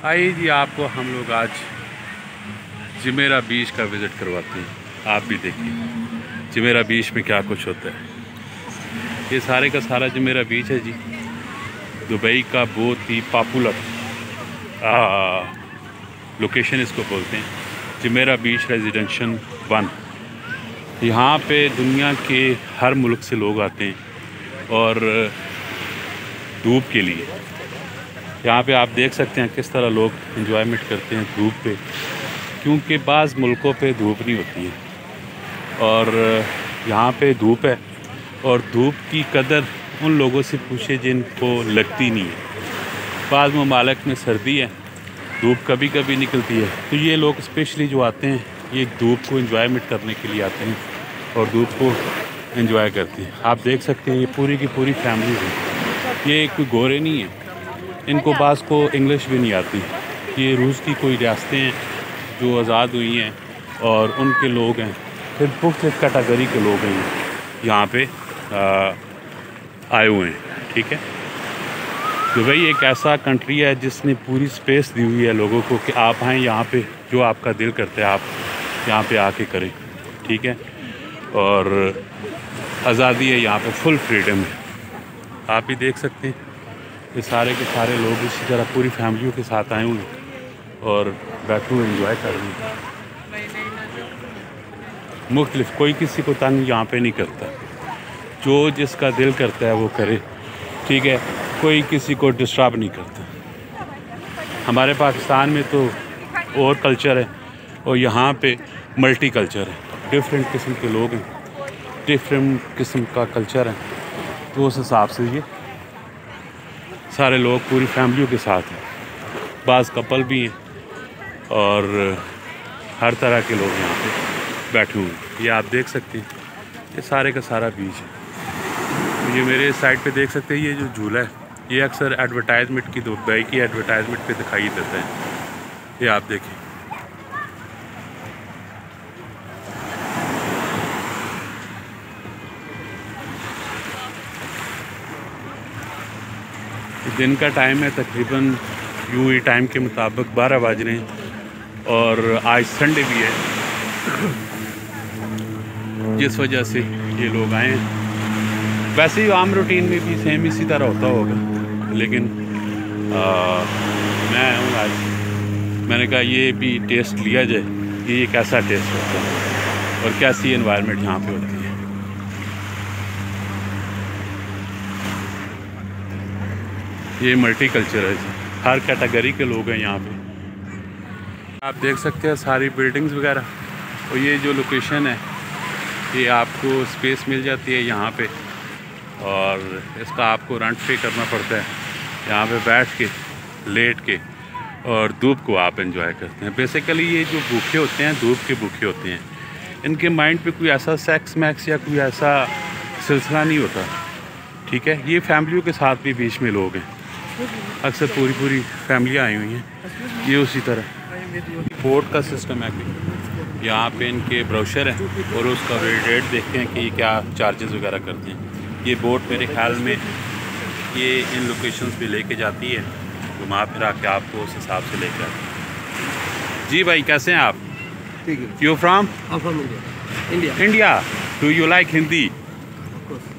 आइए जी, आपको हम लोग आज जुमेरह बीच का विज़िट करवाते हैं। आप भी देखिए जुमेरह बीच में क्या कुछ होता है। ये सारे का सारा जुमेरह बीच है जी, दुबई का बहुत ही पॉपुलर लोकेशन इसको बोलते हैं, जुमेरह बीच रेजिडेंशियल 1। यहाँ पे दुनिया के हर मुल्क से लोग आते हैं और धूप के लिए। यहाँ पे आप देख सकते हैं किस तरह लोग एंजॉयमेंट करते हैं धूप पे, क्योंकि बाज़ मुल्कों पे धूप नहीं होती है और यहाँ पे धूप है। और धूप की कदर उन लोगों से पूछे जिनको लगती नहीं है। बाज़ ममालिक में सर्दी है, धूप कभी कभी निकलती है, तो ये लोग स्पेशली जो आते हैं ये धूप को एंजॉयमेंट करने के लिए आते हैं और धूप को एंजॉय करते हैं। आप देख सकते हैं ये पूरी की पूरी फैमिली है। ये कोई गोरे नहीं है, इनको बाज़ को इंग्लिश भी नहीं आती। ये रूस की कोई रियासतें हैं जो आज़ाद हुई हैं और उनके लोग हैं, फिर मुख्तलिफ कैटेगरी के लोग हैं यहाँ पे आए हुए हैं। ठीक है, दुबई एक ऐसा कंट्री है जिसने पूरी स्पेस दी हुई है लोगों को कि आप आएँ यहाँ पे, जो आपका दिल करता है आप यहाँ पे आके करें। ठीक है, और आज़ादी है यहाँ पे, फुल फ्रीडम है। आप भी देख सकते हैं ये सारे के सारे लोग इसी तरह पूरी फैमिलियों के साथ आए हुए हैं और बैठे हुए एंजॉय कर रहे हैं। मुख्तलिफ, कोई किसी को तंग यहाँ पे नहीं करता, जो जिसका दिल करता है वो करे। ठीक है, कोई किसी को डिस्टर्ब नहीं करता। हमारे पाकिस्तान में तो और कल्चर है और यहाँ पे मल्टी कल्चर है, डिफरेंट किस्म के लोग हैं, डिफरेंट किस्म का कल्चर है। तो उस हिसाब से ये सारे लोग पूरी फैमिलियों के साथ हैं, बाज़ कपल भी हैं और हर तरह के लोग यहाँ पे बैठे हुए हैं। ये आप देख सकते हैं ये सारे का सारा बीच है। तो ये मेरे साइड पे देख सकते हैं ये जो झूला है ये अक्सर एडवर्टाइजमेंट की, दुबई की एडवर्टाइजमेंट पे दिखाई देता है। ये आप देखिए, दिन का टाइम है, तकरीबन यूएई टाइम के मुताबिक 12 बज रहे हैं और आज संडे भी है, जिस वजह से ये लोग आए हैं। वैसे ही आम रूटीन में भी सेम इसी तरह होता होगा, लेकिन मैं आया हूँ आज, मैंने कहा ये भी टेस्ट लिया जाए कि ये कैसा टेस्ट होता है और कैसी एनवायरनमेंट यहाँ पे होती है। ये मल्टी कल्चर है, हर कैटेगरी के लोग हैं यहाँ पे। आप देख सकते हैं सारी बिल्डिंग्स वगैरह, और ये जो लोकेशन है ये आपको स्पेस मिल जाती है यहाँ पे और इसका आपको रेंट पे करना पड़ता है। यहाँ पे बैठ के, लेट के और धूप को आप एंजॉय करते हैं। बेसिकली ये जो भूखे होते हैं, धूप के भूखे होते हैं, इनके माइंड पे कोई ऐसा सेक्स मैक्स या कोई ऐसा सिलसिला नहीं होता। ठीक है, ये फैमिलियों के साथ भी बीच में लोग हैं, अक्सर पूरी फैमिलियाँ आई हुई हैं। ये उसी तरह बोट का सिस्टम है कि यहाँ पे इनके ब्रोशर हैं और उसका रेट देखते हैं कि ये क्या चार्जेस वगैरह करते हैं। ये बोट मेरे ख्याल में ये इन लोकेशंस पे लेके जाती है, घुमा फिरा के आपको उस हिसाब से लेकर आती है। जी भाई, कैसे हैं आप? ठीक है। You from? India. India. Do you like Hindi?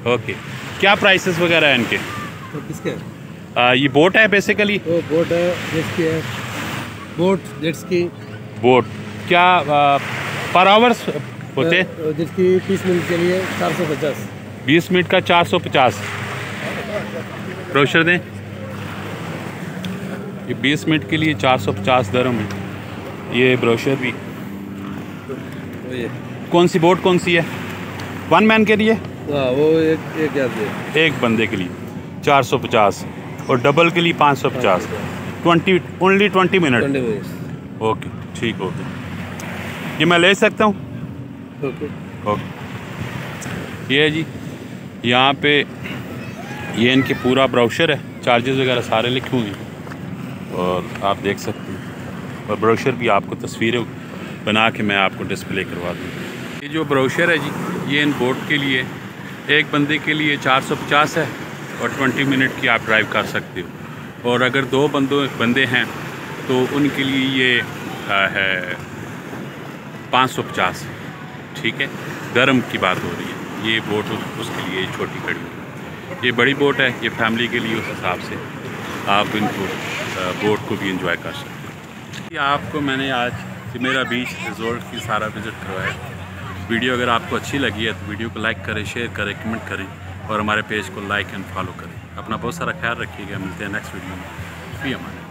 Okay. क्या प्राइसेस वगैरह हैं इनके? तो किसके? ये बोट है बेसिकली? वो बोट है, जेट्स है, बोट जेट्स की। बोट क्या पर आवर्स होते हैं? जेट्स की 30 मिनट के लिए 450। 20 मिनट का 450। ब्रोशर दें। ये 20 मिनट के लिए 450 दिरहम है। ये ब्रोशर भी। ये कौन सी बोट कौन सी है? वन मैन के लिए? हाँ, वो एक याद एक बंदे के लिए 450 और डबल के लिए 550। 20 मिनट। ओके, ठीक हो गया। ये मैं ले सकता हूँ? ओके। ये है जी, यहाँ पे ये इनके पूरा ब्रोशर है, चार्जेस वगैरह सारे लिखे हुए हैं और आप देख सकते हैं। और ब्रोशर भी आपको तस्वीरें बना के मैं आपको डिस्प्ले करवा दूँ। ये जो ब्रोशर है जी, ये इन बोट के लिए एक बंदे के लिए 450 है और 20 मिनट की आप ड्राइव कर सकते हो। और अगर दो बंदे हैं तो उनके लिए ये है 550। ठीक है, गर्म की बात हो रही है। ये बोट उसके लिए छोटी खड़ी है। ये बड़ी बोट है, ये फैमिली के लिए, उस हिसाब से आप इनको बोट को भी एंजॉय कर सकते हैं। आपको मैंने आज जुमेरah बीच रिजॉर्ट की सारा विज़िट करवाया। वीडियो अगर आपको अच्छी लगी है तो वीडियो को लाइक करें, शेयर करें, कमेंट करें और हमारे पेज को लाइक एंड फॉलो करें। अपना बहुत सारा ख्याल रखिएगा। मिलते हैं नेक्स्ट वीडियो में।